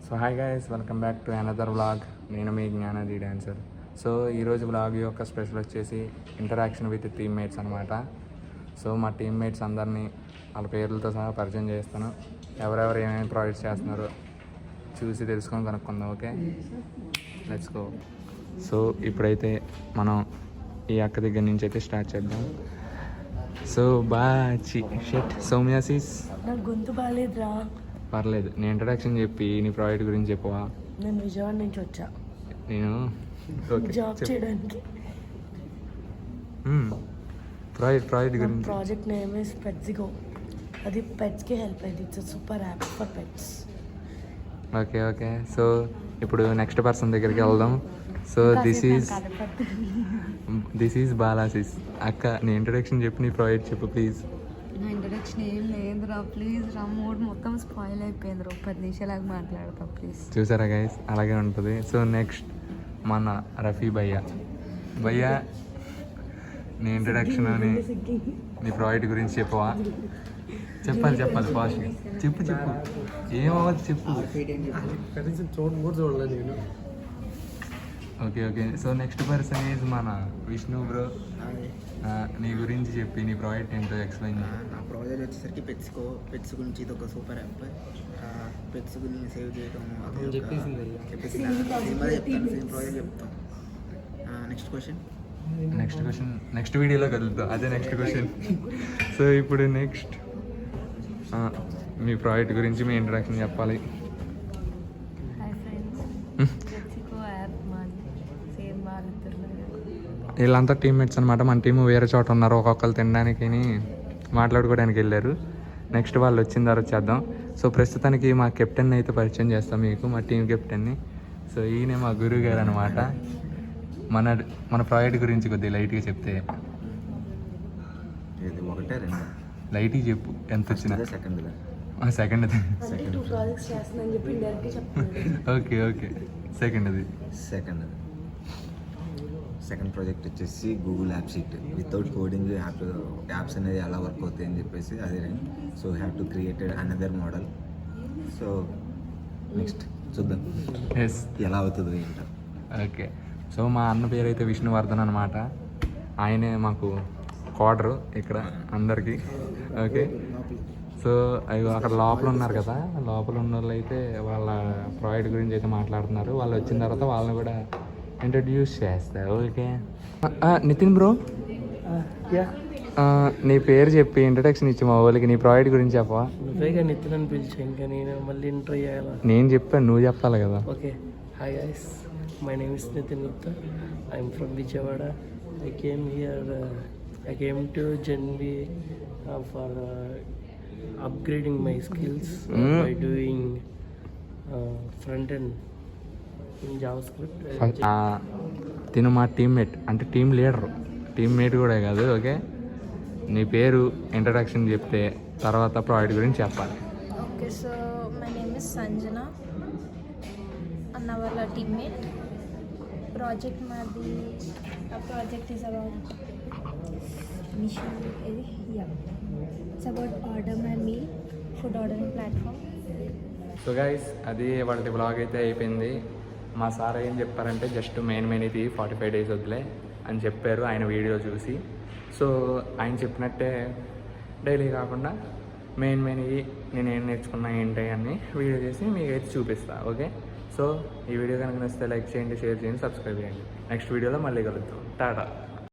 So hi guys, welcome back to another vlog. నేను మీ జ్ఞానది dancer. So ఈరోజు vlog యొక్క special వచ్చేసి ఇంటరాక్షన్ విత్ టీమ్మేట్స్ అనమాట. సో మా టీమ్మేట్స్ అందరినీ వాళ్ళ పేర్లతో సహా పరిచయం చేస్తాను. ఎవరెవరు ఏమేమి ప్రాజెక్ట్స్ చేస్తున్నారో చూసి తెలుసుకొని కనుక్కుందాం. Okay, let's go. సో ఇప్పుడైతే మనం ఈ అక్క దగ్గర నుంచి అయితే స్టార్ట్ చేద్దాం. సో షెట్ సౌమ్యాసిస్, నా గొంతు బాగాలేదురా. పర్లేదు, నేను ఇంట్రడక్షన్ చెప్పి నీ ప్రాజెక్ట్ గురించి చెప్పవా? నేను విజయవాడ నుంచి వచ్చా నేను జాబ్ చేయడానికి. ప్రాజెక్ట్ గురించి. Project name is Petsgo. అది పెట్స్కి హెల్ప్ అయింది. It's super app for pets. Okay. So ఇప్పుడు నెక్స్ట్ పర్సన్ దగ్గరికి వెళ్దాం. సో దిస్ ఈజ్ బాలాసిస్. అక్క, నీ ఇంట్రడక్షన్ చెప్పి నీ ప్రాజెక్ట్ చెప్పు ప్లీజ్. నా ఇంట్రడక్షన్ ఏం లేదురా, ప్లీజ్ రా. మూడ్ మొత్తం స్పాయిల్ అయిపోయింది రా. 10 నిమిషాలకు మాట్లాడతా ప్లీజ్. చూసారా గైస్, అలాగే ఉంటుంది. సో నెక్స్ట్ మన రఫీ భయ్యా. నీ ఇంట్రడక్షన్ అని నీ ప్రాజెక్ట్ గురించి చెప్పవా? చెప్పాలి ఫాస్ట్ చెప్పు. ఏమవ్వదు చెప్పు. Okay. So next person is మన విష్ణు బ్రో. నీ గురించి చెప్పి నీ ప్రాజెక్ట్ ఏంటో ఎక్స్ప్లెయిన్. నా ప్రాజెక్ట్ వచ్చేసరికి పెట్స్ గురించి ఇది ఒక సూపర్ యాప్. పెట్స్ గురించి సేవ్ చేయడం ప్రాజెక్ట్ చెప్తాం. నెక్స్ట్ క్వశ్చన్ నెక్స్ట్ వీడియోలో కలుద్దాం. అదే నెక్స్ట్ క్వశ్చన్. సో ఇప్పుడు నెక్స్ట్ మీ ప్రాజెక్ట్ గురించి మీ ఇంట్రడక్షన్ చెప్పాలి. హాయ్ ఫ్రెండ్స్, పెట్స్గో యాప్ మాది. సేమ్ వాళ్ళిద్దరు వీళ్ళంతా టీమ్మేట్స్ అనమాట. మన టీము వేరే చోట ఉన్నారు. ఒక్కొక్కరు తినడానికి మాట్లాడుకోవడానికి వెళ్ళారు. నెక్స్ట్ వాళ్ళు వచ్చిన తర్వాత చేద్దాం. సో ప్రస్తుతానికి మా కెప్టెన్ అయితే పరిచయం చేస్తాం మీకు, మా టీం కెప్టెన్ని. సో ఈయనే మా గురువు గారు అనమాట. మన ప్రాజెక్ట్ గురించి కొద్దిగా లైట్గా చెప్తే. లైట్గా చెప్పు, ఎంత వచ్చినా. Second okay. సెకండ్ ప్రాజెక్ట్ వచ్చేసి Google app sheet. Without coding apps అనేది ఎలా వర్క్ అవుతాయి అని చెప్పేసి అదే. So have to created another model. So next చూద్దాం ఎలా అవుతుందో ఏంటో. ఓకే. సో మా అన్న పేరు అయితే విష్ణువర్ధన్ అనమాట. ఆయనే మాకు కోడరు ఇక్కడ అందరికీ. ఓకే. సో అక్కడ లోపల ఉన్నారు కదా, లోపల ఉన్న వాళ్ళు అయితే వాళ్ళ ప్రాజెక్ట్ గురించి అయితే మాట్లాడుతున్నారు. వాళ్ళు వచ్చిన తర్వాత వాళ్ళని కూడా ఇంట్రడ్యూస్ చేస్తా. ఓకే. నితిన్ బ్రో, నీ పేరు చెప్పి ఇంట్రడక్షన్ ఇచ్చి మా వాళ్ళకి నీ ప్రాజెక్ట్ గురించి చెప్పవా? నువ్వేగా నితిన్ అని పిలిచా, ఇంకా నేను మళ్ళీ ఇంట్రో చేయాలా? నేను చెప్పాను, నువ్వు చెప్పాలి కదా. Okay. Hi guys, my name is Nitin Gupta. I'm from Vijayawada. I came to Janvi for upgrading my skills by doing front end in JavaScript. తిను మా టీమ్మేట్, అంటే టీమ్ లీడర్. టీమ్మేట్ కూడా కాదు. ఓకే, నీ పేరు ఇంట్రడక్షన్ చెప్తే తర్వాత ప్రాజెక్ట్ గురించి చెప్పాలి. Okay. So my name is Sanjana, అన్న వాళ్ళ టీమ్మేట్. ప్రాజెక్ట్ మాది. ఆ ప్రాజెక్ట్ ఈస్ అబౌట్ మిషన్. ఇది it's about order my meal, food ordering platform. So guys, అది వాళ్ళ బ్లాగ్ అయితే అయిపోయింది. మా సార్ ఏం చెప్పారంటే జస్ట్ మెయిన్ ఇది 45 days వద్దులే అని చెప్పారు ఆయన వీడియో చూసి. సో ఆయన చెప్పినట్టే డైలీ కాకుండా మెయిన్ ఇవి నేను ఏం నేర్చుకున్నా ఏంటి అని వీడియో చేసి మీకు అయితే చూపిస్తాను. ఓకే. సో ఈ వీడియో కనుక నచ్చితే లైక్ చేయండి, షేర్ చేయండి, సబ్స్క్రైబ్ చేయండి. నెక్స్ట్ వీడియోలో మళ్ళీ కలుద్దాం. టాటా.